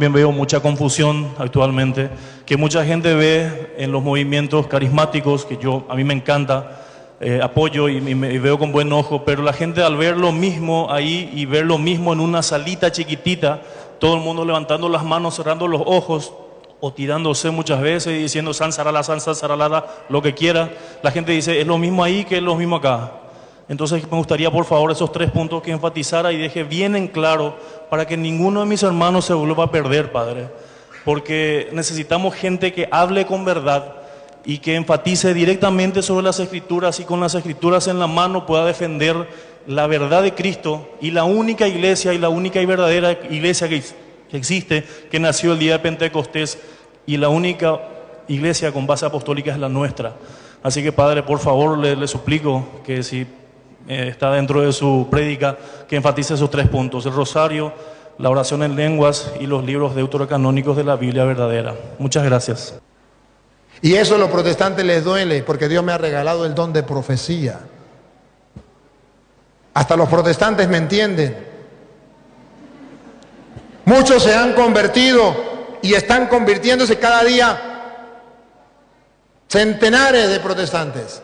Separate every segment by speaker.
Speaker 1: También veo mucha confusión actualmente, que mucha gente ve en los movimientos carismáticos, que a mí me encanta, apoyo y veo con buen ojo, pero la gente al ver lo mismo ahí y ver lo mismo en una salita chiquitita, todo el mundo levantando las manos, cerrando los ojos o tirándose muchas veces y diciendo san saralada, lo que quiera, la gente dice es lo mismo ahí que es lo mismo acá. Entonces me gustaría por favor esos 3 puntos que enfatizara y deje bien en claro para que ninguno de mis hermanos se vuelva a perder, Padre. Porque necesitamos gente que hable con verdad y que enfatice directamente sobre las Escrituras y con las Escrituras en la mano pueda defender la verdad de Cristo y la única iglesia y la única y verdadera iglesia que existe, que nació el día de Pentecostés, y la única iglesia con base apostólica es la nuestra. Así que Padre, por favor le suplico que si está dentro de su prédica, que enfatice esos 3 puntos: el rosario, la oración en lenguas y los libros deuterocanónicos de la Biblia verdadera. Muchas gracias.
Speaker 2: Y eso a los protestantes les duele, porque Dios me ha regalado el don de profecía. Hasta los protestantes me entienden. Muchos se han convertido y están convirtiéndose cada día, centenares de protestantes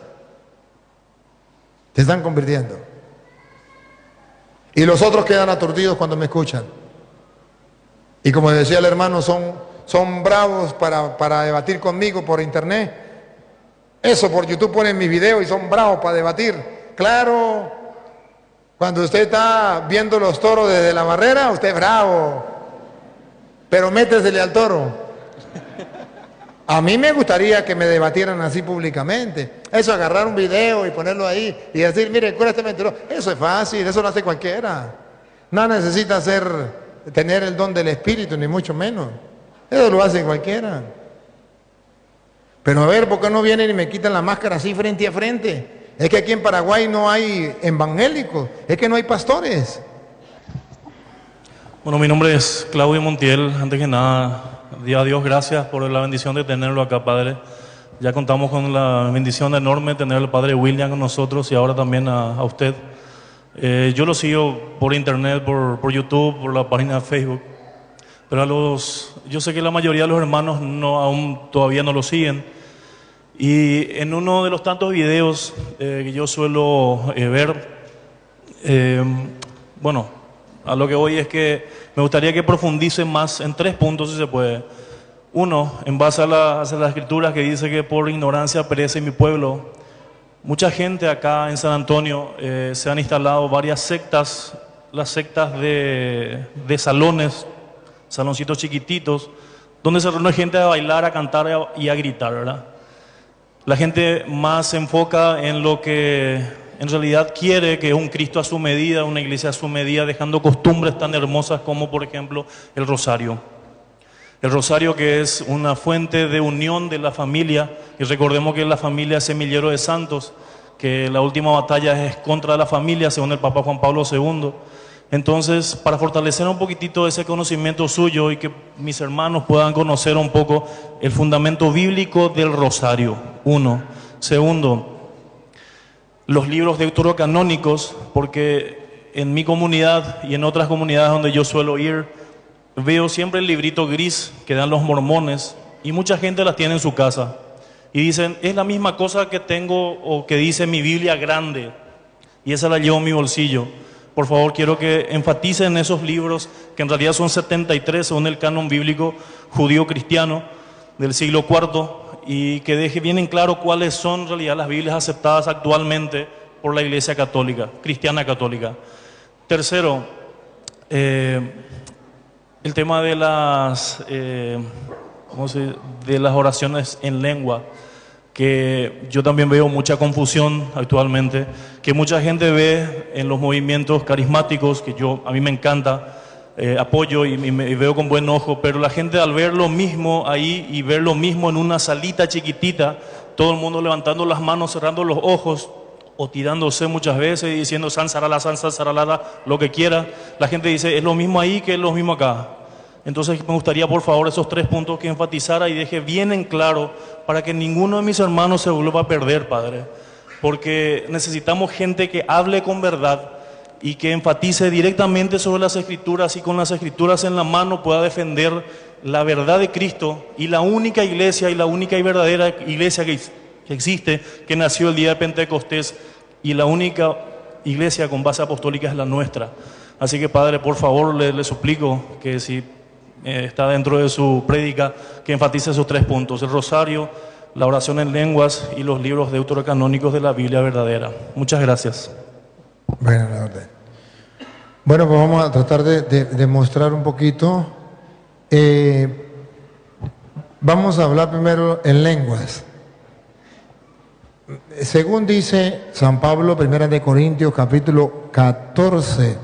Speaker 2: se están convirtiendo. Y los otros quedan aturdidos cuando me escuchan. Y como decía el hermano, son bravos para debatir conmigo por internet. Eso, por YouTube ponen mis videos y son bravos para debatir. Claro, cuando usted está viendo los toros desde la barrera, usted es bravo. Pero métesele al toro. A mí me gustaría que me debatieran así públicamente. Eso, agarrar un video y ponerlo ahí y decir, mire, cura este mentiroso. Eso es fácil, eso lo hace cualquiera. No necesita tener el don del Espíritu, ni mucho menos. Eso lo hace cualquiera. Pero a ver, ¿por qué no vienen y me quitan la máscara así frente a frente? Es que aquí en Paraguay no hay evangélicos, es que no hay pastores.
Speaker 1: Bueno, mi nombre es Claudio Montiel. Antes que nada, a Dios gracias por la bendición de tenerlo acá, Padre. Ya contamos con la bendición enorme de tener al Padre William con nosotros y ahora también a usted. Yo lo sigo por internet, por YouTube, por la página de Facebook. Pero yo sé que la mayoría de los hermanos aún todavía no lo siguen. Y en uno de los tantos videos que yo suelo ver, bueno, a lo que voy es que me gustaría que profundice más en 3 puntos, si se puede. Uno, en base a las Escrituras, que dice que por ignorancia perece mi pueblo. Mucha gente acá en San Antonio se han instalado varias sectas, las sectas de saloncitos chiquititos, donde se reúne gente a bailar, a cantar y a gritar, ¿verdad? La gente más se enfoca en lo que en realidad quiere, que es un Cristo a su medida, una iglesia a su medida, dejando costumbres tan hermosas como, por ejemplo, el rosario. El rosario, que es una fuente de unión de la familia, y recordemos que la familia es semillero de santos, que la última batalla es contra la familia, según el Papa Juan Pablo II. Entonces, para fortalecer un poquitito ese conocimiento suyo y que mis hermanos puedan conocer un poco el fundamento bíblico del rosario, uno. Segundo, los libros deuterocanónicos, porque en mi comunidad y en otras comunidades donde yo suelo ir, veo siempre el librito gris que dan los mormones y mucha gente las tiene en su casa. Y dicen, es la misma cosa que tengo o que dice mi Biblia grande, y esa la llevo en mi bolsillo. Por favor, quiero que enfaticen esos libros, que en realidad son 73 según el canon bíblico judío-cristiano del siglo IV, y que deje bien en claro cuáles son en realidad las Biblias aceptadas actualmente por la Iglesia católica, cristiana católica. Tercero, el tema de las oraciones en lengua, que yo también veo mucha confusión actualmente, que mucha gente ve en los movimientos carismáticos, que a mí me encanta, apoyo y veo con buen ojo, pero la gente al ver lo mismo ahí y ver lo mismo en una salita chiquitita, todo el mundo levantando las manos, cerrando los ojos o tirándose muchas veces y diciendo san saralada, lo que quiera, la gente dice es lo mismo ahí que es lo mismo acá. Entonces me gustaría por favor esos 3 puntos que enfatizara y deje bien en claro para que ninguno de mis hermanos se vuelva a perder, Padre. Porque necesitamos gente que hable con verdad y que enfatice directamente sobre las Escrituras y con las Escrituras en la mano pueda defender la verdad de Cristo y la única iglesia y la única y verdadera iglesia que existe, que nació el día de Pentecostés, y la única iglesia con base apostólica es la nuestra. Así que, Padre, por favor, le suplico que si está dentro de su prédica, que enfatice esos 3 puntos: el rosario, la oración en lenguas y los libros deuterocanónicos de la Biblia verdadera. Muchas gracias.
Speaker 2: Bueno, la orden. Bueno, pues vamos a tratar de mostrar un poquito. Vamos a hablar primero en lenguas. Según dice San Pablo, 1 de Corintios, capítulo 14,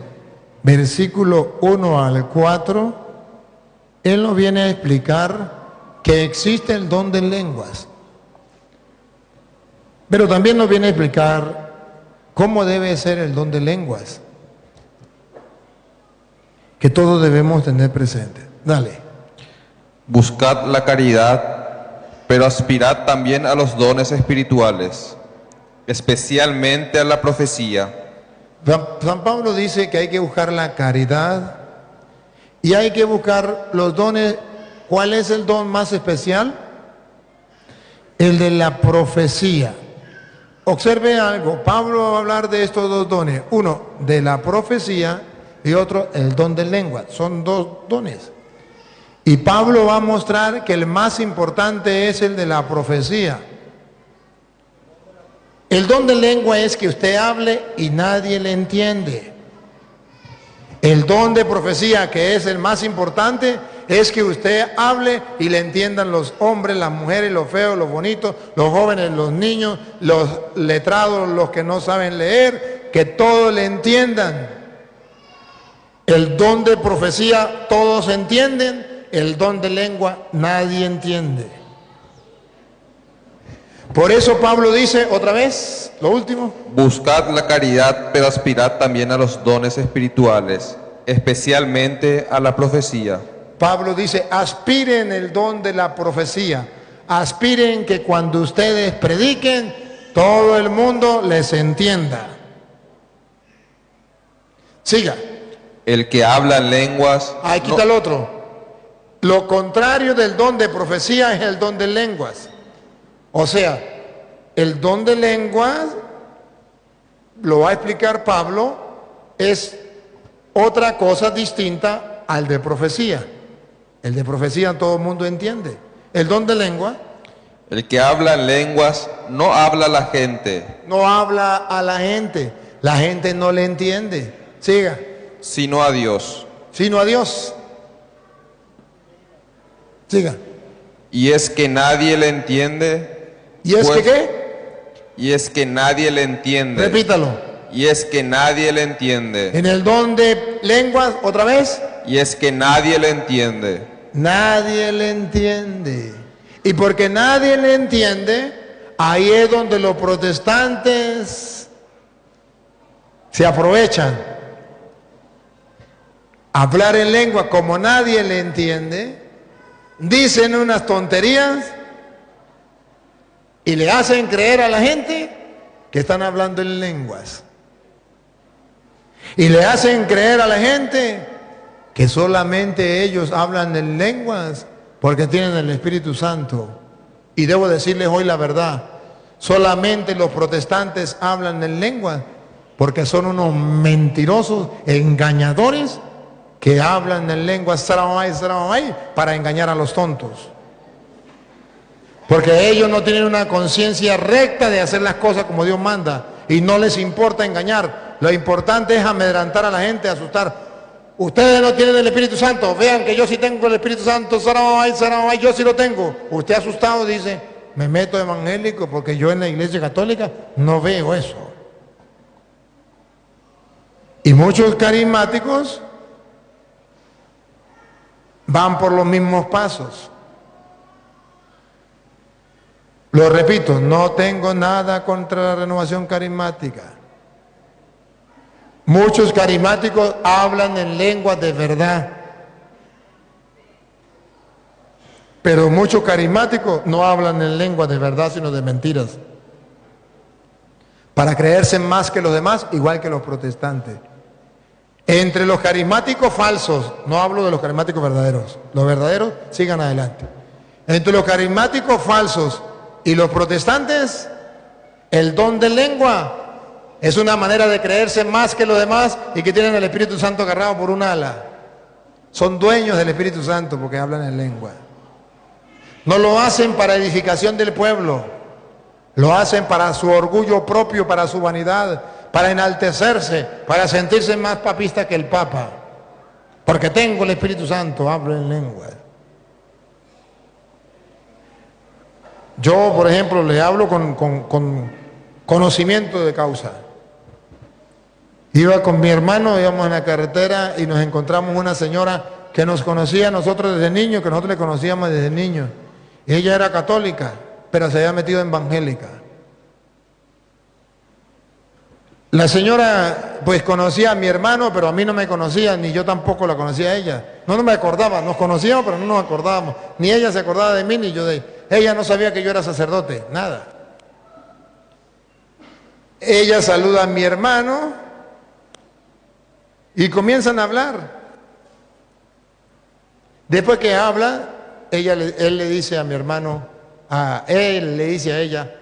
Speaker 2: versículo 1 al 4, él nos viene a explicar que existe el don de lenguas. Pero también nos viene a explicar cómo debe ser el don de lenguas, que todos debemos tener presente. Dale.
Speaker 3: Buscad la caridad, pero aspirad también a los dones espirituales, especialmente a la profecía.
Speaker 2: San Pablo dice que hay que buscar la caridad y hay que buscar los dones. ¿Cuál es el don más especial? El de la profecía. Observe algo, Pablo va a hablar de estos 2 dones, uno de la profecía y otro el don de lengua. Son 2 dones. Y Pablo va a mostrar que el más importante es el de la profecía. El don de lengua es que usted hable y nadie le entiende. El don de profecía, que es el más importante, es que usted hable y le entiendan los hombres, las mujeres, los feos, los bonitos, los jóvenes, los niños, los letrados, los que no saben leer, que todos le entiendan. El don de profecía todos entienden, el don de lengua nadie entiende. Por eso Pablo dice otra vez, lo último:
Speaker 3: Buscad la caridad, pero aspirad también a los dones espirituales, especialmente a la profecía.
Speaker 2: Pablo dice, aspiren el don de la profecía, aspiren que cuando ustedes prediquen, todo el mundo les entienda. Siga.
Speaker 3: El que habla en lenguas...
Speaker 2: Ahí quita el otro. Lo contrario del don de profecía es el don de lenguas. O sea, el don de lenguas, lo va a explicar Pablo, es otra cosa distinta al de profecía. El de profecía todo el mundo entiende. El don de lengua...
Speaker 3: El que habla en lenguas no habla a la gente.
Speaker 2: No habla a la gente no le entiende. Siga.
Speaker 3: Sino a Dios.
Speaker 2: Sino a Dios. Siga.
Speaker 3: Y es que nadie le entiende.
Speaker 2: ¿Y es
Speaker 3: pues,
Speaker 2: que qué?
Speaker 3: Y es que nadie le entiende.
Speaker 2: Repítalo.
Speaker 3: Y es que nadie le entiende.
Speaker 2: En el don de lenguas, otra vez.
Speaker 3: Y es que nadie le entiende.
Speaker 2: Nadie le entiende. Y porque nadie le entiende, ahí es donde los protestantes se aprovechan. Hablar en lengua como nadie le entiende, dicen unas tonterías y le hacen creer a la gente que están hablando en lenguas. Y le hacen creer a la gente que solamente ellos hablan en lenguas porque tienen el Espíritu Santo. Y debo decirles hoy la verdad, solamente los protestantes hablan en lenguas porque son unos mentirosos, engañadores, que hablan en lenguas para engañar a los tontos. Porque ellos no tienen una conciencia recta de hacer las cosas como Dios manda y no les importa engañar. Lo importante es amedrentar a la gente, asustar. Ustedes no tienen el Espíritu Santo, vean que yo sí tengo el Espíritu Santo, yo sí lo tengo. Usted asustado dice, me meto evangélico porque yo en la iglesia católica no veo eso. Y muchos carismáticos van por los mismos pasos. Lo repito, no tengo nada contra la renovación carismática. Muchos carismáticos hablan en lenguas de verdad. Pero muchos carismáticos no hablan en lenguas de verdad, sino de mentiras. Para creerse más que los demás, igual que los protestantes. Entre los carismáticos falsos, no hablo de los carismáticos verdaderos, los verdaderos sigan adelante. Entre los carismáticos falsos y los protestantes, el don de lengua es una manera de creerse más que los demás y que tienen el Espíritu Santo agarrado por un ala. Son dueños del Espíritu Santo porque hablan en lengua. No lo hacen para edificación del pueblo, lo hacen para su orgullo propio, para su vanidad, para enaltecerse, para sentirse más papista que el Papa. Porque tengo el Espíritu Santo, hablo en lengua. Yo, por ejemplo, le hablo con conocimiento de causa. Iba con mi hermano, íbamos en la carretera y nos encontramos una señora que nos conocía a nosotros desde niños, que nosotros le conocíamos desde niños. Ella era católica, pero se había metido en evangélica. La señora pues conocía a mi hermano, pero a mí no me conocía, ni yo tampoco la conocía a ella. No me acordaba, nos conocíamos, pero no nos acordábamos. Ni ella se acordaba de mí, ni yo de ella. Ella no sabía que yo era sacerdote, nada. Ella saluda a mi hermano y comienzan a hablar. Después que habla, él le dice a mi hermano, él le dice a ella,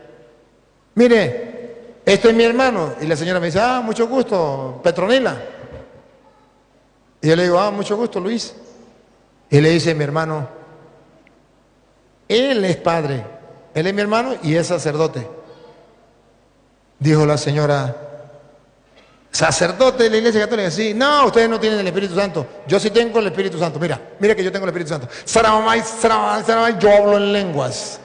Speaker 2: mire, este es mi hermano. Y la señora me dice, mucho gusto, Petronila. Y yo le digo, mucho gusto, Luis. Y le dice mi hermano, él es padre, él es mi hermano y es sacerdote. Dijo la señora, ¿sacerdote de la Iglesia Católica? Sí. No, ustedes no tienen el Espíritu Santo. Yo sí tengo el Espíritu Santo. Mira que yo tengo el Espíritu Santo. Yo hablo en lenguas.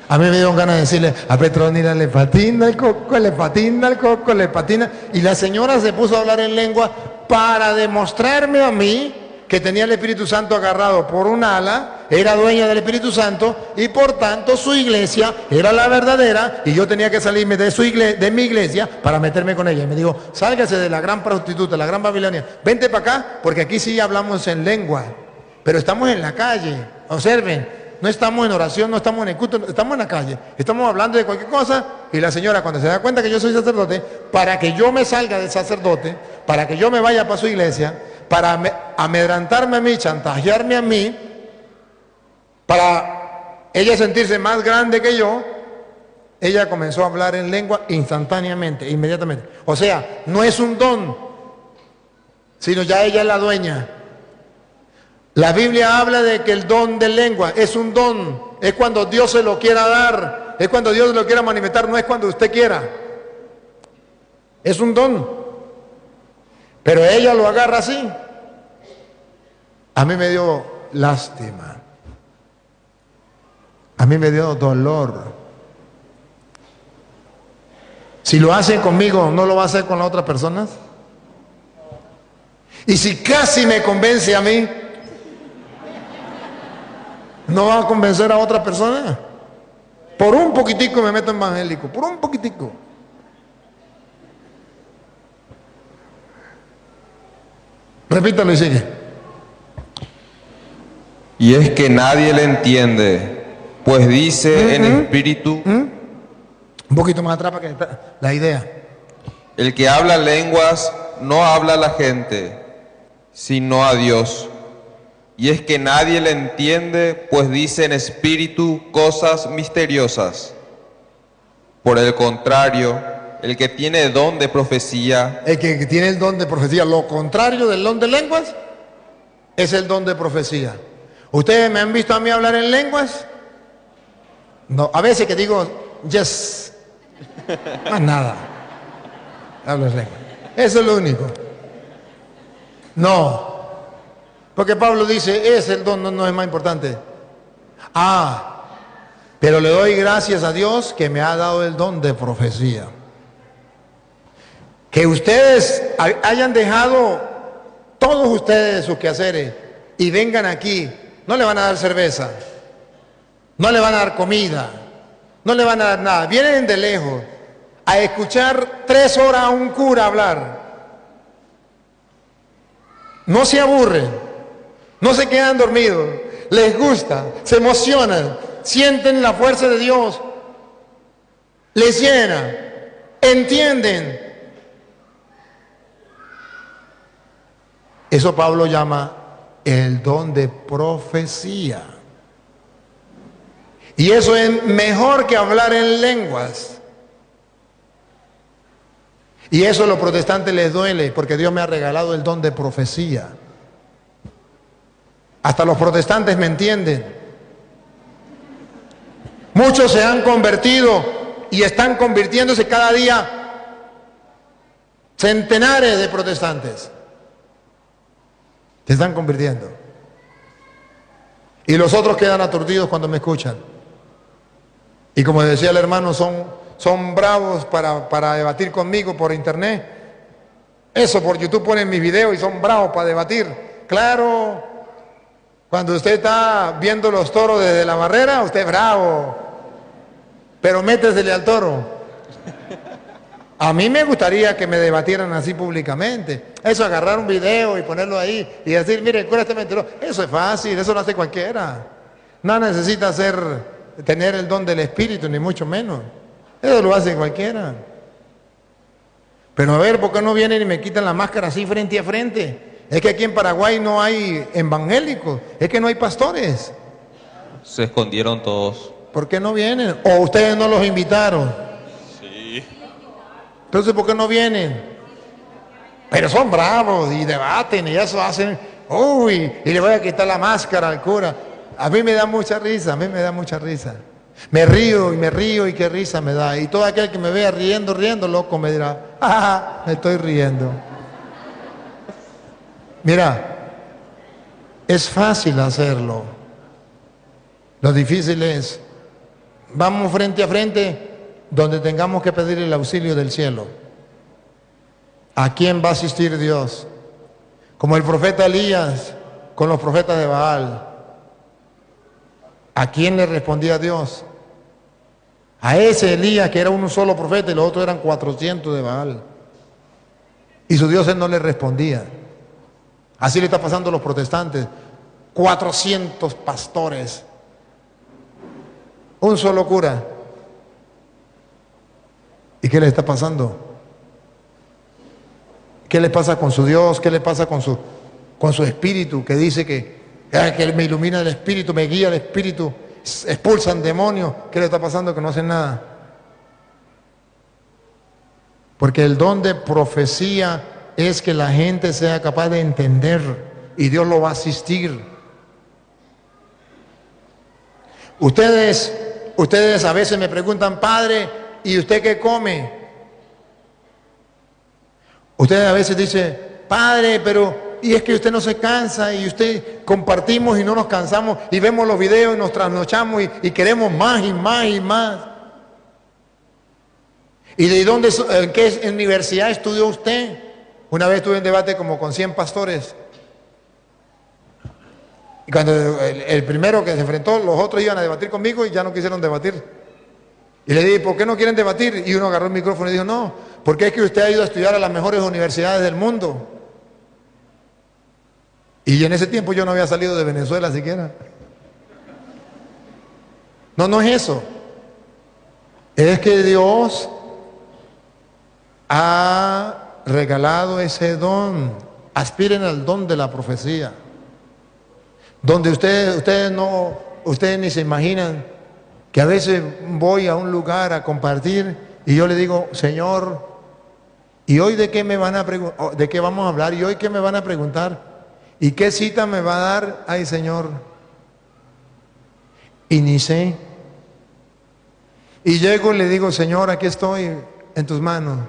Speaker 2: A mí me dieron ganas de decirle, a Petronila le patina el coco, le patina el coco, le patina. Y la señora se puso a hablar en lengua para demostrarme a mí que tenía el Espíritu Santo agarrado por un ala, era dueña del Espíritu Santo y por tanto su iglesia era la verdadera y yo tenía que salirme de mi iglesia para meterme con ella. Y me dijo, sálgase de la gran prostituta, la gran Babilonia, vente para acá porque aquí sí hablamos en lengua, pero estamos en la calle, observen, no estamos en oración, no estamos en el culto, estamos en la calle, estamos hablando de cualquier cosa y la señora cuando se da cuenta que yo soy sacerdote, para que yo me salga del sacerdote, para que yo me vaya para su iglesia, para amedrantarme a mí, chantajearme a mí, para ella sentirse más grande que yo, ella comenzó a hablar en lengua instantáneamente, inmediatamente. O sea, no es un don, sino ya ella es la dueña. La Biblia habla de que el don de lengua es un don, es cuando Dios se lo quiera dar, es cuando Dios lo quiera manifestar, no es cuando usted quiera. Es un don. Pero ella lo agarra así. A mí me dio lástima. A mí me dio dolor. Si lo hace conmigo, ¿no lo va a hacer con las otras personas? Y si casi me convence a mí, ¿no va a convencer a otra persona? Por un poquitico me meto en evangélico, por un poquitico. Repítalo y sigue.
Speaker 3: Y es que nadie le entiende, pues dice en espíritu.
Speaker 2: Un poquito más atrás para que la idea.
Speaker 3: El que habla lenguas no habla a la gente, sino a Dios. Y es que nadie le entiende, pues dice en espíritu cosas misteriosas. Por el contrario, el que tiene don de profecía,
Speaker 2: el que tiene el don de profecía, lo contrario del don de lenguas, es el don de profecía. ¿Ustedes me han visto a mí hablar en lenguas? No, a veces que digo, yes, más nada, hablo en lenguas. Eso es lo único. No, porque Pablo dice, es el don, no es más importante. Pero le doy gracias a Dios que me ha dado el don de profecía. Que ustedes hayan dejado, todos ustedes sus quehaceres, y vengan aquí, no le van a dar cerveza, no le van a dar comida, no le van a dar nada. Vienen de lejos a escuchar 3 horas a un cura hablar. No se aburren, no se quedan dormidos, les gusta, se emocionan, sienten la fuerza de Dios, les llena, entienden. Eso Pablo llama el don de profecía. Y eso es mejor que hablar en lenguas. Y eso a los protestantes les duele, porque Dios me ha regalado el don de profecía. Hasta los protestantes me entienden. Muchos se han convertido y están convirtiéndose cada día centenares de protestantes. Se están convirtiendo. Y los otros quedan aturdidos cuando me escuchan. Y como decía el hermano, son bravos para debatir conmigo por internet. Eso por YouTube ponen mis videos y son bravos para debatir. Claro, cuando usted está viendo los toros desde la barrera, usted es bravo. Pero métesele al toro. A mí me gustaría que me debatieran así públicamente. Eso, agarrar un video y ponerlo ahí y decir, mire, ¿cuál es este mentiroso? Eso es fácil, eso lo hace cualquiera. No necesita tener el don del Espíritu, ni mucho menos. Eso lo hace cualquiera. Pero a ver, ¿por qué no vienen y me quitan la máscara así frente a frente? Es que aquí en Paraguay no hay evangélicos, es que no hay pastores.
Speaker 3: Se escondieron todos.
Speaker 2: ¿Por qué no vienen? ¿O ustedes no los invitaron?
Speaker 3: Sí.
Speaker 2: Entonces, ¿por qué no vienen? Pero son bravos y debaten y eso hacen, uy, y le voy a quitar la máscara al cura. A mí me da mucha risa, a mí me da mucha risa. Me río y qué risa me da. Y todo aquel que me vea riendo, loco, me dirá, ah, me estoy riendo. Mira, es fácil hacerlo. Lo difícil es, vamos frente a frente, donde tengamos que pedir el auxilio del cielo. ¿A quién va a asistir Dios? Como el profeta Elías con los profetas de Baal. ¿A quién le respondía Dios? A ese Elías que era un solo profeta y los otros eran 400 de Baal. Y su Dios él no le respondía. Así le está pasando a los protestantes. 400 pastores. Un solo cura. ¿Y qué le está pasando? ¿Qué le pasa con su Dios? ¿Qué le pasa con su espíritu? Que dice que Él me ilumina el espíritu, me guía el espíritu, expulsan demonios. ¿Qué le está pasando? Que no hacen nada. Porque el don de profecía es que la gente sea capaz de entender y Dios lo va a asistir. Ustedes a veces me preguntan, padre, ¿y usted qué come? Ustedes a veces dicen, padre, pero y es que usted no se cansa y usted compartimos y no nos cansamos y vemos los videos y nos trasnochamos y queremos más y más y más. ¿Y de dónde, en qué universidad estudió usted? Una vez tuve un debate como con 100 pastores. Y cuando el primero que se enfrentó, los otros iban a debatir conmigo y ya no quisieron debatir. Y le dije, ¿por qué no quieren debatir? Y uno agarró el micrófono y dijo, no, porque es que usted ha ido a estudiar a las mejores universidades del mundo. Y en ese tiempo yo no había salido de Venezuela siquiera. No es eso. Es que Dios ha regalado ese don. Aspiren al don de la profecía. Donde ustedes ni se imaginan que a veces voy a un lugar a compartir y yo le digo, Señor, ¿y hoy de qué me van a de qué vamos a hablar? ¿Y hoy qué me van a preguntar? ¿Y qué cita me va a dar? Ay, Señor. Y ni sé. Y llego y le digo, Señor, aquí estoy en tus manos.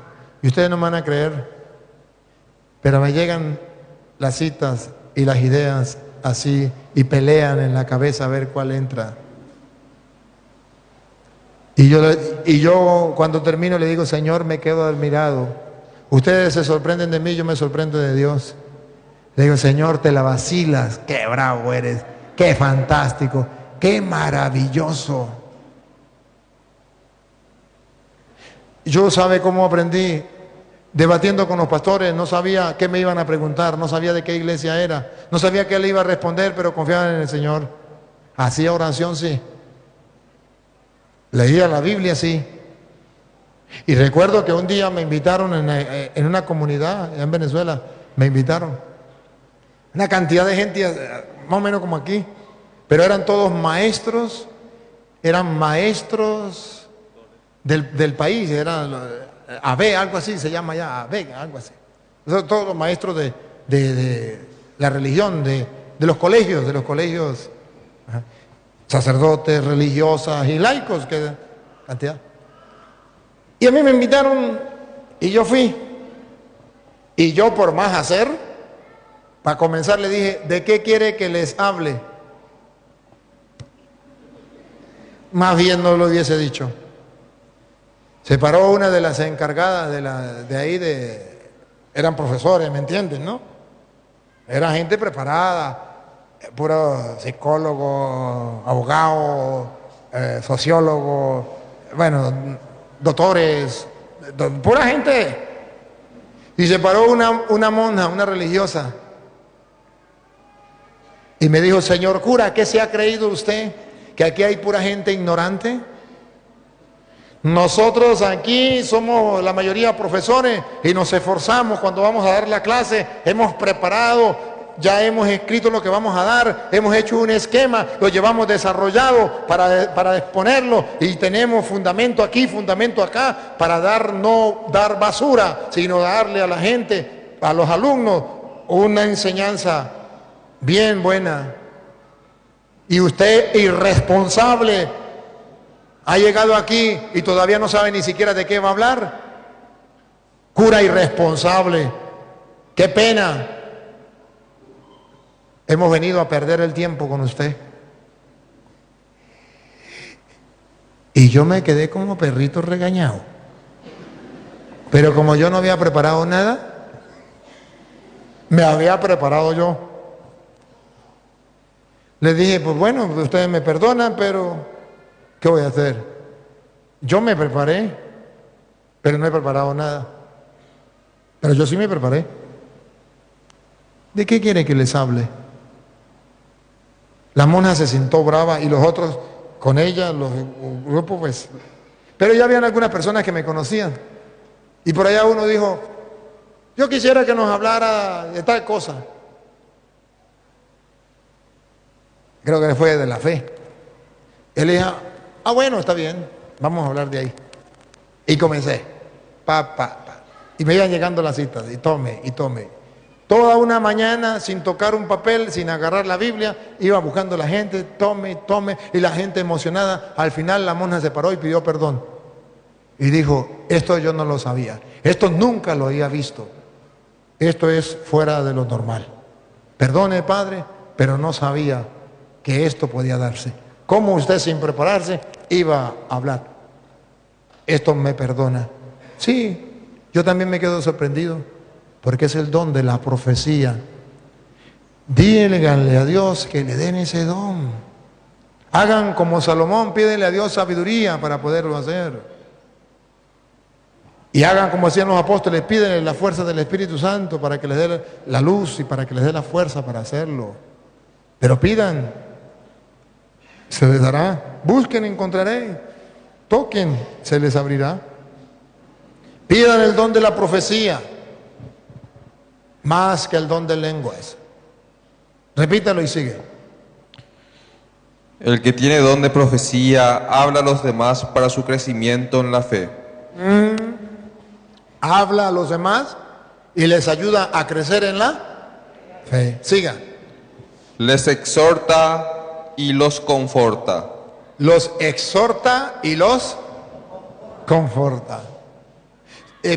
Speaker 2: Y ustedes no me van a creer. Pero me llegan las citas y las ideas así y pelean en la cabeza a ver cuál entra. Y yo cuando termino le digo, Señor, me quedo admirado. Ustedes se sorprenden de mí, yo me sorprendo de Dios. Le digo, Señor, te la vacilas, qué bravo eres, qué fantástico, qué maravilloso. Yo sabe cómo aprendí, debatiendo con los pastores, no sabía qué me iban a preguntar, no sabía de qué iglesia era, no sabía qué le iba a responder, pero confiaba en el Señor. Hacía oración, sí. Leía la Biblia, sí. Y recuerdo que un día me invitaron en una comunidad en Venezuela, me invitaron. Una cantidad de gente, más o menos como aquí, pero eran todos maestros, eran maestros del país, eran AB, algo así se llama ya, AB, algo así. Todos los maestros de la religión, de los colegios, ajá, sacerdotes, religiosas y laicos, que cantidad. Y a mí me invitaron y yo fui. Y yo por más hacer, para comenzar le dije, ¿de qué quiere que les hable? Más bien no lo hubiese dicho. Se paró una de las encargadas de ahí, eran profesores, ¿me entienden, no? Era gente preparada, puro psicólogo, abogado, sociólogo, bueno, doctores, pura gente. Y se paró una monja, una religiosa, y me dijo, señor cura, ¿qué se ha creído usted? ¿Que aquí hay pura gente ignorante? Nosotros aquí somos la mayoría profesores y nos esforzamos cuando vamos a dar la clase, hemos preparado, ya hemos escrito lo que vamos a dar, hemos hecho un esquema, lo llevamos desarrollado para exponerlo y tenemos fundamento aquí, fundamento acá, para no dar basura, sino darle a la gente, a los alumnos, una enseñanza bien buena. Y usted, irresponsable, ha llegado aquí y todavía no sabe ni siquiera de qué va a hablar. Cura irresponsable, qué pena. Hemos venido a perder el tiempo con usted. Y yo me quedé como perrito regañado. Pero como yo no había preparado nada, me había preparado yo. Les dije, pues bueno, ustedes me perdonan, pero ¿qué voy a hacer? Yo me preparé, pero no he preparado nada. Pero yo sí me preparé. ¿De qué quiere que les hable? La monja se sintió brava y los otros con ella, los grupos, pues. Pero ya habían algunas personas que me conocían. Y por allá uno dijo, yo quisiera que nos hablara de tal cosa. Creo que fue de la fe. Él dijo, bueno, está bien, vamos a hablar de ahí. Y comencé, y me iban llegando las citas, y tome. Toda una mañana, sin tocar un papel, sin agarrar la Biblia, iba buscando a la gente, tome, y la gente emocionada. Al final la monja se paró y pidió perdón. Y dijo, esto yo no lo sabía, esto nunca lo había visto, esto es fuera de lo normal. Perdone, padre, pero no sabía que esto podía darse. ¿Cómo usted sin prepararse iba a hablar? Esto me perdona. Sí, yo también me quedo sorprendido, porque es el don de la profecía. Díganle a Dios que le den ese don. Hagan como Salomón, pídenle a Dios sabiduría para poderlo hacer. Y hagan como hacían los apóstoles, pídenle la fuerza del Espíritu Santo para que les dé la luz y para que les dé la fuerza para hacerlo. Pero pidan, se les dará. Busquen, encontraré. Toquen, se les abrirá. Pidan el don de la profecía, más que el don de lenguas. Repítalo y sigue.
Speaker 3: El que tiene don de profecía habla a los demás para su crecimiento en la fe.
Speaker 2: Habla a los demás y les ayuda a crecer en la fe. Siga.
Speaker 3: Les exhorta y los conforta.
Speaker 2: Los exhorta y los conforta.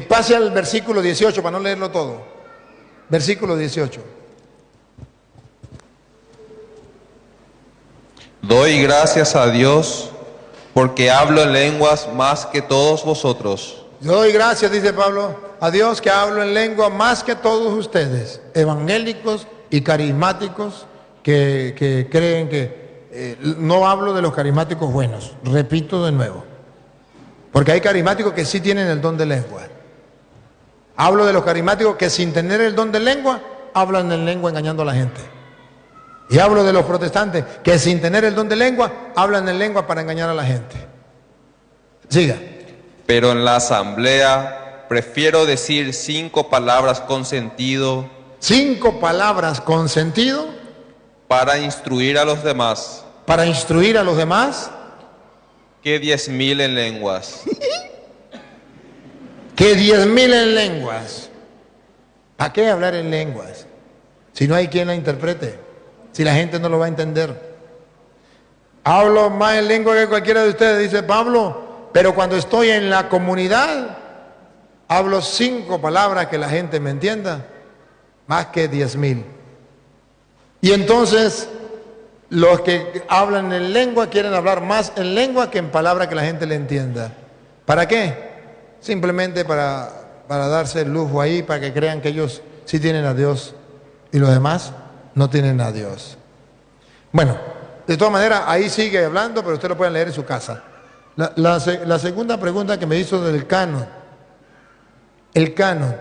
Speaker 2: Pase al versículo 18 para no leerlo todo. Versículo 18.
Speaker 3: Doy gracias a Dios porque hablo en lenguas más que todos vosotros.
Speaker 2: Yo doy gracias, dice Pablo, a Dios que hablo en lengua más que todos ustedes, evangélicos y carismáticos que creen que... no hablo de los carismáticos buenos, repito de nuevo, porque hay carismáticos que sí tienen el don de lengua. Hablo de los carismáticos que sin tener el don de lengua, hablan en lengua engañando a la gente. Y hablo de los protestantes que sin tener el don de lengua, hablan en lengua para engañar a la gente. Siga.
Speaker 3: Pero en la asamblea prefiero decir 5 palabras con sentido
Speaker 2: 5 palabras con sentido
Speaker 3: para instruir a los demás,
Speaker 2: para instruir a los demás,
Speaker 3: que 10.000 en lenguas.
Speaker 2: que 10.000 en lenguas. ¿Para qué hablar en lenguas? Si no hay quien la interprete, si la gente no lo va a entender. Hablo más en lengua que cualquiera de ustedes, dice Pablo, pero cuando estoy en la comunidad, hablo 5 palabras que la gente me entienda, más que 10.000. Y entonces, los que hablan en lengua quieren hablar más en lengua que en palabras que la gente le entienda. ¿Para qué? Simplemente para darse el lujo ahí, para que crean que ellos sí tienen a Dios y los demás no tienen a Dios. Bueno, de todas maneras, ahí sigue hablando, pero usted lo puede leer en su casa. La segunda pregunta que me hizo del canon. El canon.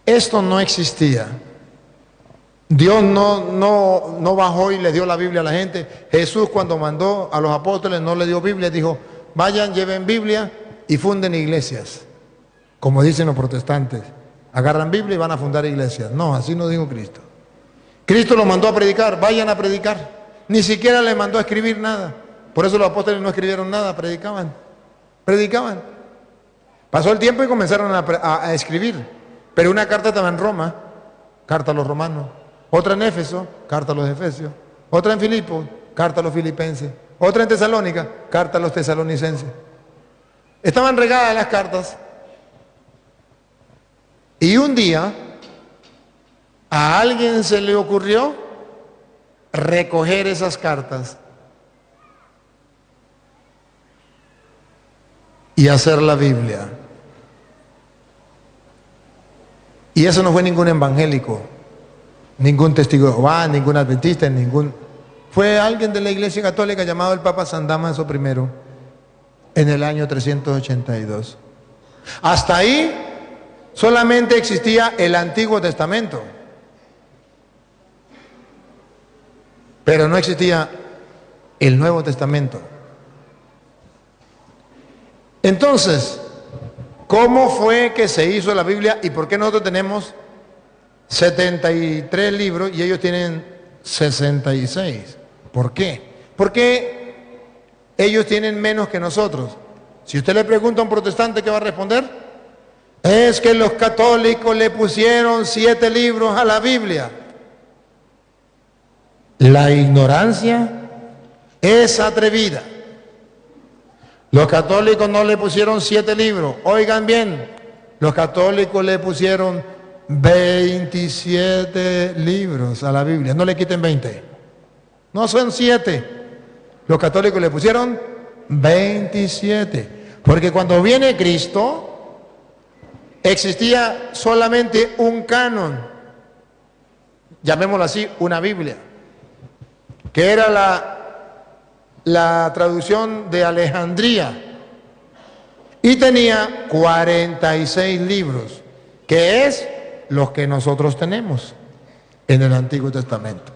Speaker 2: Esto no existía. Dios no bajó y le dio la Biblia a la gente. Jesús, cuando mandó a los apóstoles, no le dio Biblia, dijo, vayan, lleven Biblia y funden iglesias. Como dicen los protestantes, agarran Biblia y van a fundar iglesias. No, así no dijo Cristo. Cristo los mandó a predicar, vayan a predicar. Ni siquiera les mandó a escribir nada. Por eso los apóstoles no escribieron nada, predicaban. Predicaban. Pasó el tiempo y comenzaron a escribir. Pero una carta estaba en Roma, carta a los romanos. Otra en Éfeso, carta a los efesios. Otra en Filipos, carta a los filipenses. Otra en Tesalónica, carta a los tesalonicenses. Estaban regadas las cartas. Y un día, a alguien se le ocurrió recoger esas cartas y hacer la Biblia. Y eso no fue ningún evangélico, ningún testigo de Jehová, ningún adventista, fue alguien de la Iglesia Católica llamado el Papa San Dámaso I en el año 382. Hasta ahí solamente existía el Antiguo Testamento, pero no existía el Nuevo Testamento. Entonces, ¿cómo fue que se hizo la Biblia y por qué nosotros tenemos 73 libros y ellos tienen 66? ¿Por qué? Porque ellos tienen menos que nosotros. Si usted le pregunta a un protestante, ¿qué va a responder? Es que los católicos le pusieron 7 libros a la Biblia. La ignorancia es atrevida. Los católicos no le pusieron 7 libros. Oigan bien, los católicos le pusieron 27 libros a la Biblia. No le quiten 20. No son 7. Los católicos le pusieron 27. Porque cuando viene Cristo, existía solamente un canon. Llamémoslo así, una Biblia. Que era la traducción de Alejandría, y tenía 46 libros, que es los que nosotros tenemos en el Antiguo Testamento.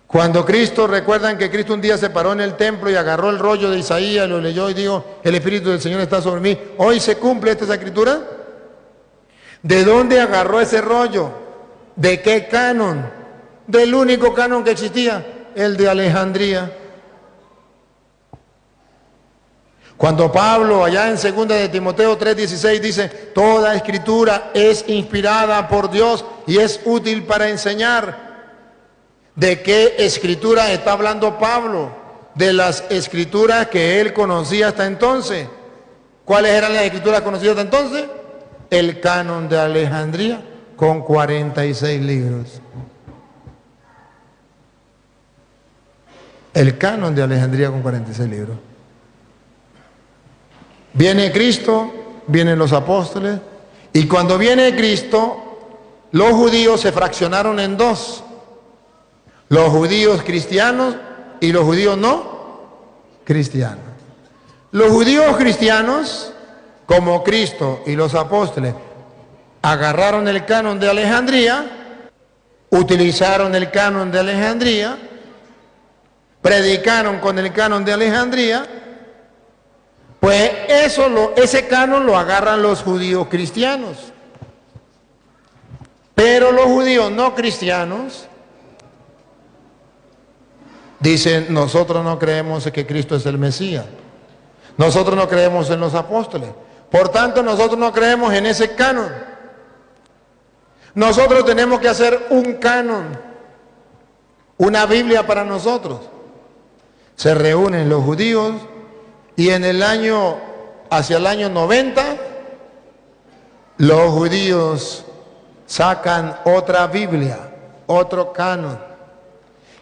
Speaker 2: Cuando Cristo, recuerdan que Cristo un día se paró en el templo y agarró el rollo de Isaías, lo leyó y dijo, el Espíritu del Señor está sobre mí. ¿Hoy se cumple esta escritura? ¿De dónde agarró ese rollo? ¿De qué canon? Del único canon que existía, el de Alejandría. Cuando Pablo, allá en 2 de Timoteo 3:16, dice, toda escritura es inspirada por Dios y es útil para enseñar. ¿De qué escritura está hablando Pablo? De las escrituras que él conocía hasta entonces. ¿Cuáles eran las escrituras conocidas hasta entonces? El canon de Alejandría, con 46 libros. El canon de Alejandría con 46 libros. Viene Cristo, vienen los apóstoles, y cuando viene Cristo, los judíos se fraccionaron en 2. Los judíos cristianos y los judíos no cristianos. Los judíos cristianos, como Cristo y los apóstoles, agarraron el canon de Alejandría, utilizaron el canon de Alejandría, predicaron con el canon de Alejandría, Pues ese canon lo agarran los judíos cristianos. Pero los judíos no cristianos dicen, nosotros no creemos que Cristo es el Mesías. Nosotros no creemos en los apóstoles. Por tanto, nosotros no creemos en ese canon. Nosotros tenemos que hacer un canon, una Biblia para nosotros. Se reúnen los judíos y hacia el año 90, los judíos sacan otra Biblia, otro canon,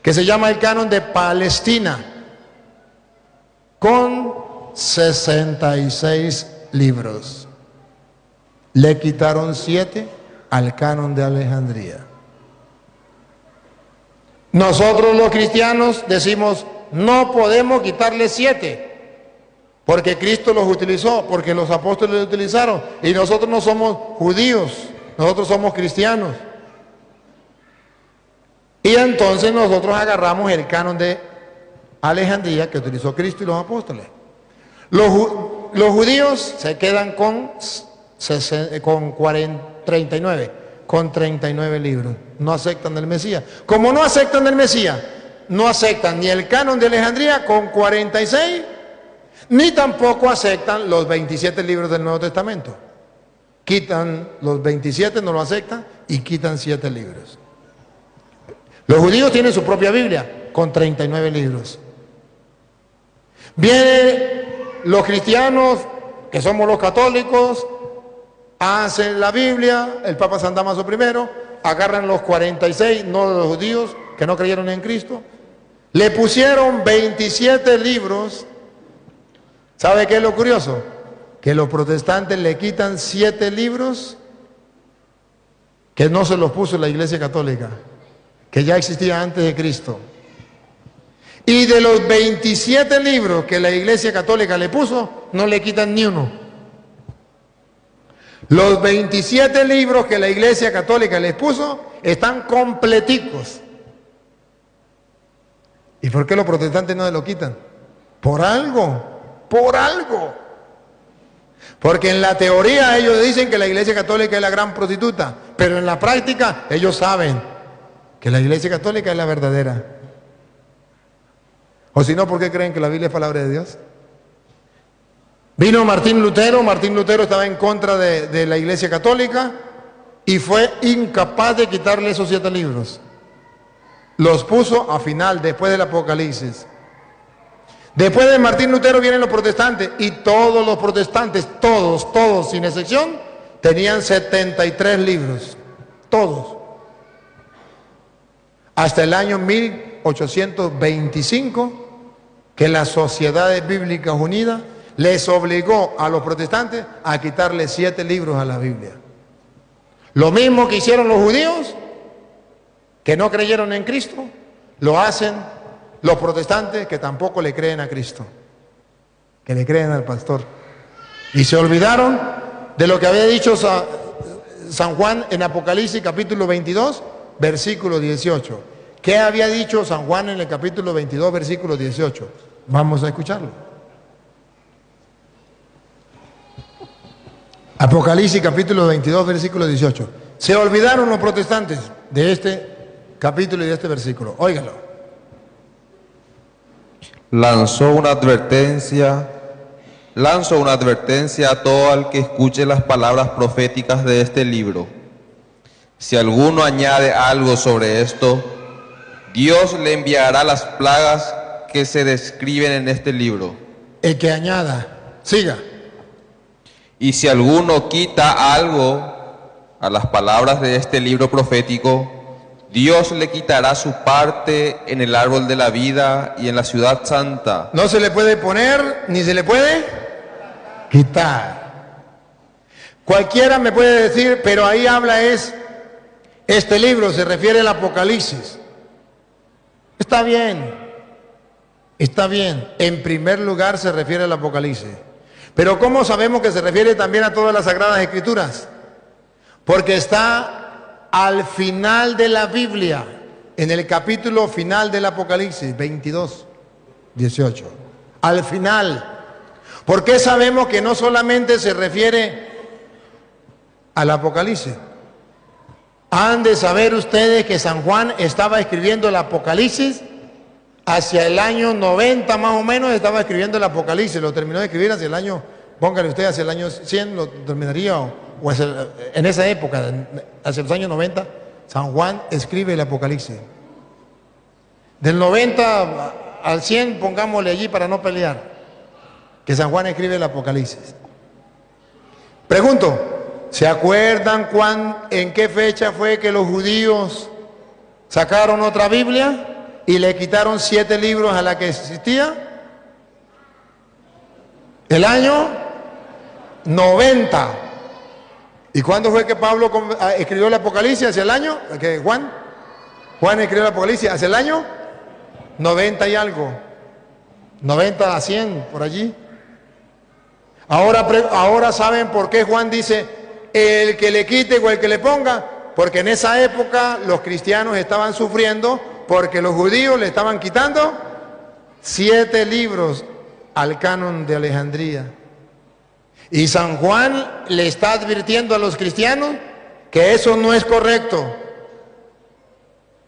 Speaker 2: que se llama el canon de Palestina, con 66 libros. Le quitaron 7 al canon de Alejandría. Nosotros los cristianos decimos, no podemos quitarle 7, porque Cristo los utilizó, porque los apóstoles los utilizaron, y nosotros no somos judíos, nosotros somos cristianos. Y entonces nosotros agarramos el canon de Alejandría que utilizó Cristo y los apóstoles. Los judíos se quedan con 39 libros. No aceptan el Mesías. Como no aceptan el Mesías, no aceptan ni el canon de Alejandría con 46, ni tampoco aceptan los 27 libros del Nuevo Testamento. Quitan los 27, no lo aceptan, y quitan 7 libros. Los judíos tienen su propia Biblia con 39 libros. Vienen los cristianos, que somos los católicos, hacen la Biblia, el Papa San Damaso I, agarran los 46, no los judíos, que no creyeron en Cristo, le pusieron 27 libros. ¿Sabe qué es lo curioso? Que los protestantes le quitan 7 libros que no se los puso la Iglesia Católica, que ya existía antes de Cristo. Y de los 27 libros que la Iglesia Católica le puso, no le quitan ni uno. Los 27 libros que la Iglesia Católica les puso están completicos. ¿Y por qué los protestantes no se lo quitan? Por algo, por algo. Porque en la teoría ellos dicen que la Iglesia Católica es la gran prostituta, pero en la práctica ellos saben que la Iglesia Católica es la verdadera. O si no, ¿por qué creen que la Biblia es palabra de Dios? Vino Martín Lutero estaba en contra de la Iglesia Católica y fue incapaz de quitarle esos 7 libros. Los puso a final, después del Apocalipsis. Después de Martín Lutero vienen los protestantes, y todos los protestantes, todos sin excepción, tenían 73 libros, todos. Hasta el año 1825, que las Sociedades Bíblicas Unidas les obligó a los protestantes a quitarle 7 libros a la Biblia. Lo mismo que hicieron los judíos, que no creyeron en Cristo, lo hacen los protestantes que tampoco le creen a Cristo, que le creen al pastor. Y se olvidaron de lo que había dicho San Juan en Apocalipsis capítulo 22, versículo 18. ¿Qué había dicho San Juan en el capítulo 22, versículo 18? Vamos a escucharlo. Apocalipsis capítulo 22, versículo 18. Se olvidaron los protestantes de este capítulo y de este versículo. Óiganlo.
Speaker 3: Lanzo una advertencia a todo el que escuche las palabras proféticas de este libro. Si alguno añade algo sobre esto, Dios le enviará las plagas que se describen en este libro.
Speaker 2: El que añada, siga.
Speaker 3: Y si alguno quita algo a las palabras de este libro profético, Dios le quitará su parte en el árbol de la vida y en la ciudad santa.
Speaker 2: No se le puede poner ni se le puede quitar. Cualquiera me puede decir, pero ahí habla este libro, se refiere al Apocalipsis. Está bien, está bien. En primer lugar se refiere al Apocalipsis. Pero ¿cómo sabemos que se refiere también a todas las Sagradas Escrituras? Porque está al final de la Biblia, en el capítulo final del Apocalipsis, 22, 18. Al final. ¿Por qué sabemos que no solamente se refiere al Apocalipsis? Han de saber ustedes que San Juan estaba escribiendo el Apocalipsis hacia el año 90 más o menos, estaba escribiendo el Apocalipsis, lo terminó de escribir hacia el año, póngale usted, hacia el año 100 lo terminaría, o en esa época, hacia los años 90, San Juan escribe el Apocalipsis. Del 90 al 100, pongámosle allí para no pelear, que San Juan escribe el Apocalipsis. Pregunto, ¿se acuerdan en qué fecha fue que los judíos sacaron otra Biblia y le quitaron 7 libros a la que existía? El año 90. ¿Y cuándo fue que Pablo escribió el Apocalipsis? ¿Hacia el año? ¿Que Juan escribió el Apocalipsis hacia el año 90 y algo. 90 a 100, por allí. Ahora saben por qué Juan dice, el que le quite o el que le ponga, porque en esa época los cristianos estaban sufriendo porque los judíos le estaban quitando 7 libros al canon de Alejandría. Y San Juan le está advirtiendo a los cristianos que eso no es correcto,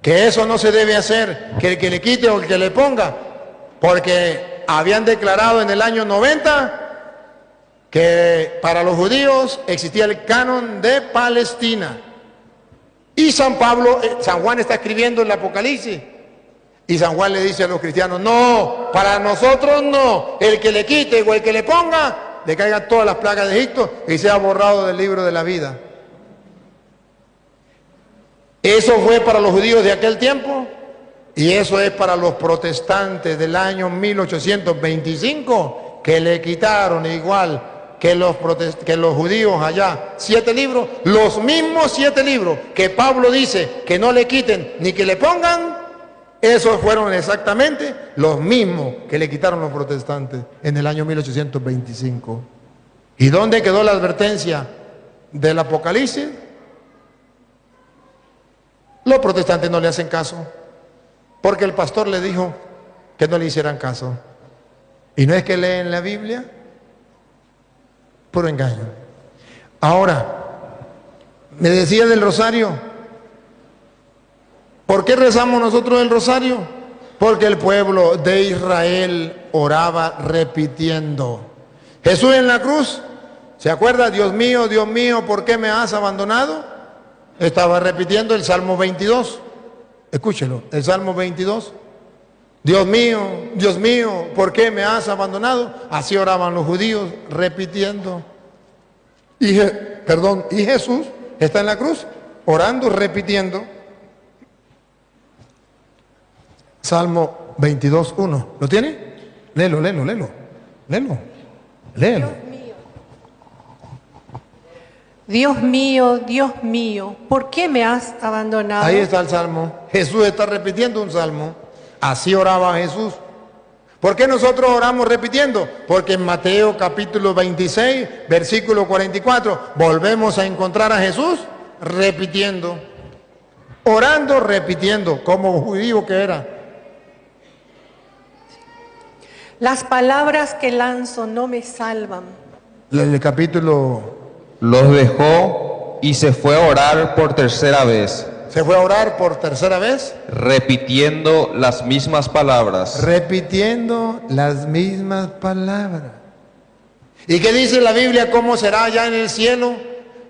Speaker 2: que eso no se debe hacer, que el que le quite o el que le ponga, porque habían declarado en el año 90 que para los judíos existía el canon de Palestina. Y San Juan está escribiendo el Apocalipsis. Y San Juan le dice a los cristianos, no, para nosotros no, el que le quite o el que le ponga, le caigan todas las plagas de Egipto y sea borrado del libro de la vida. Eso fue para los judíos de aquel tiempo y eso es para los protestantes del año 1825, que le quitaron igual que los judíos allá 7 libros, los mismos 7 libros que Pablo dice que no le quiten ni que le pongan. Esos fueron exactamente los mismos que le quitaron los protestantes en el año 1825. ¿Y dónde quedó la advertencia del Apocalipsis? Los protestantes no le hacen caso, porque el pastor le dijo que no le hicieran caso. Y no es que leen la Biblia, puro engaño. Ahora, me decía del rosario. ¿Por qué rezamos nosotros el rosario? Porque el pueblo de Israel oraba repitiendo. Jesús en la cruz, ¿se acuerda? Dios mío, ¿por qué me has abandonado? Estaba repitiendo el Salmo 22. Escúchelo, el Salmo 22. Dios mío, ¿por qué me has abandonado? Así oraban los judíos, repitiendo. Y Jesús está en la cruz, orando, repitiendo. Salmo 22, 1. ¿Lo tiene? Léelo.
Speaker 4: Dios mío, ¿por qué me has abandonado?
Speaker 2: Ahí está el Salmo. Jesús está repitiendo un Salmo. Así oraba Jesús. ¿Por qué nosotros oramos repitiendo? Porque en Mateo capítulo 26, versículo 44, volvemos a encontrar a Jesús repitiendo. Orando, repitiendo, como judío que era.
Speaker 4: Las palabras que lanzo no me salvan.
Speaker 2: El capítulo...
Speaker 3: Los dejó y se fue a orar por tercera vez.
Speaker 2: ¿Se fue a orar por tercera vez?
Speaker 3: Repitiendo las mismas palabras.
Speaker 2: Repitiendo las mismas palabras. ¿Y qué dice la Biblia? ¿Cómo será allá en el cielo?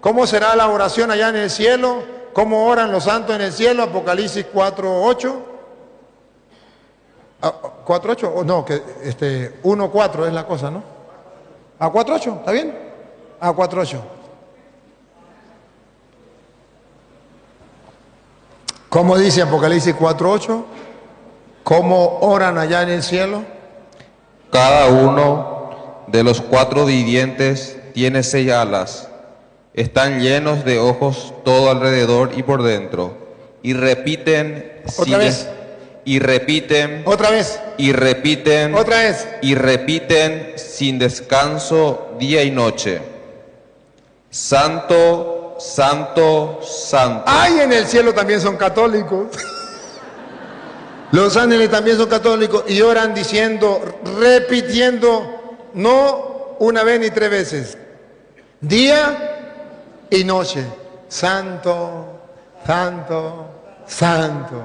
Speaker 2: ¿Cómo será la oración allá en el cielo? ¿Cómo oran los santos en el cielo? Apocalipsis 4:8. 4:8 o no, que 1:4 es la cosa, ¿no? A 4:8, ¿está bien? A 4:8. ¿Cómo dice Apocalipsis 4:8? ¿Cómo oran allá en el cielo?
Speaker 3: Cada uno de los 4 vivientes tiene 6 alas. Están llenos de ojos todo alrededor y por dentro. Y repiten.
Speaker 2: Otra vez.
Speaker 3: Y repiten.
Speaker 2: Otra vez.
Speaker 3: Y repiten.
Speaker 2: Otra vez.
Speaker 3: Y repiten sin descanso día y noche. Santo, santo, santo.
Speaker 2: ¡Ay! En el cielo también son católicos. Los ángeles también son católicos y oran diciendo, repitiendo, no una vez ni tres veces. Día y noche. Santo, santo, santo.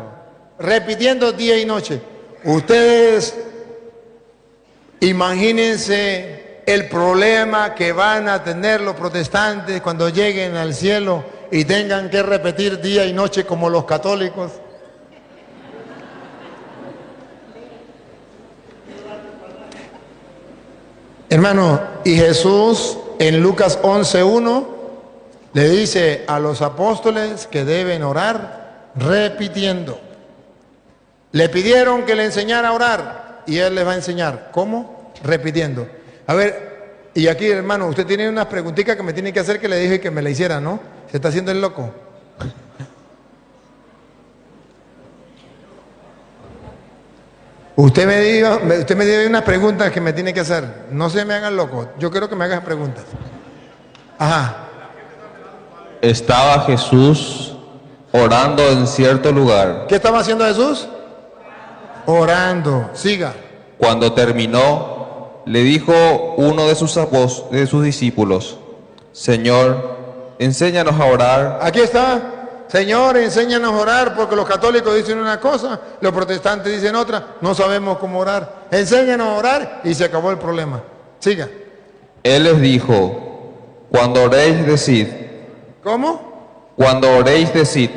Speaker 2: Repitiendo día y noche. Ustedes imagínense el problema que van a tener los protestantes cuando lleguen al cielo y tengan que repetir día y noche como los católicos. Hermano, y Jesús en Lucas 11:1 le dice a los apóstoles que deben orar repitiendo. Le pidieron que le enseñara a orar y Él les va a enseñar. ¿Cómo? Repitiendo. A ver, y aquí, hermano, usted tiene unas preguntitas que me tiene que hacer que le dije que me la hiciera, ¿no? Se está haciendo el loco. Usted me dio unas preguntas que me tiene que hacer. No se me hagan loco. Yo quiero que me hagan preguntas. Ajá.
Speaker 3: Estaba Jesús orando en cierto lugar.
Speaker 2: ¿Qué estaba haciendo Jesús? Orando. Siga.
Speaker 3: Cuando terminó, le dijo uno de sus discípulos: Señor, enséñanos a orar.
Speaker 2: Aquí está. Señor, enséñanos a orar, porque los católicos dicen una cosa, los protestantes dicen otra, no sabemos cómo orar. Enséñanos a orar y se acabó el problema. Siga.
Speaker 3: Él les dijo: cuando oréis, decid.
Speaker 2: ¿Cómo?
Speaker 3: Cuando oréis, decid.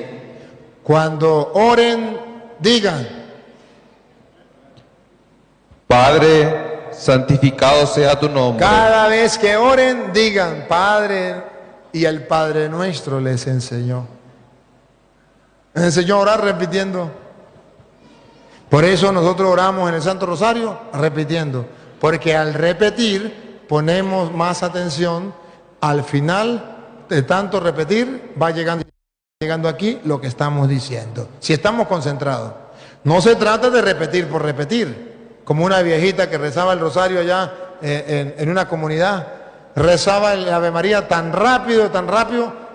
Speaker 2: Cuando oren, digan.
Speaker 3: Padre, santificado sea tu nombre.
Speaker 2: Cada vez que oren, digan, Padre, y el Padre nuestro les enseñó. Les enseñó a orar repitiendo. Por eso nosotros oramos en el Santo Rosario repitiendo. Porque al repetir ponemos más atención. Al final de tanto repetir va llegando aquí lo que estamos diciendo. Si estamos concentrados. No se trata de repetir por repetir. Como una viejita que rezaba el rosario allá en una comunidad. Rezaba el Ave María tan rápido,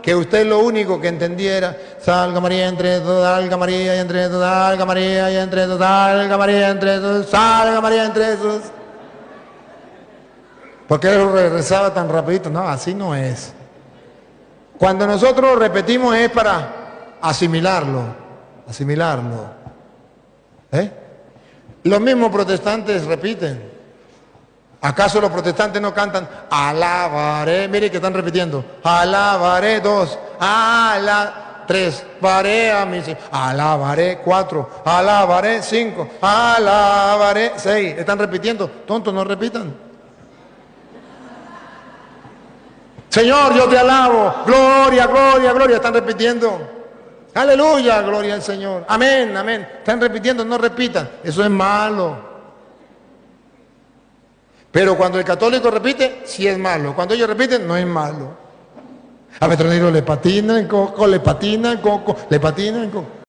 Speaker 2: que usted lo único que entendía era: salga María entre todos, salga María y entre todos, salga María y entre todos, salga María entre todos, salga María entre todos. ¿Por qué rezaba tan rapidito? No, así no es. Cuando nosotros repetimos es para asimilarlo. Los mismos protestantes repiten. ¿Acaso los protestantes no cantan alabaré? Mire que están repitiendo. Alabaré 2, ala 3, varé a mi, alabaré 4, alabaré 5, alabaré 6. Están repitiendo. Tontos, no repitan. Señor, yo te alabo. Gloria, gloria, gloria. Están repitiendo. Aleluya, gloria al Señor. Amén, amén. Están repitiendo, no repitan. Eso es malo. Pero cuando el católico repite, sí es malo. Cuando ellos repiten, no es malo. A Petronilo le patinan coco, le patinan coco, le patinan coco.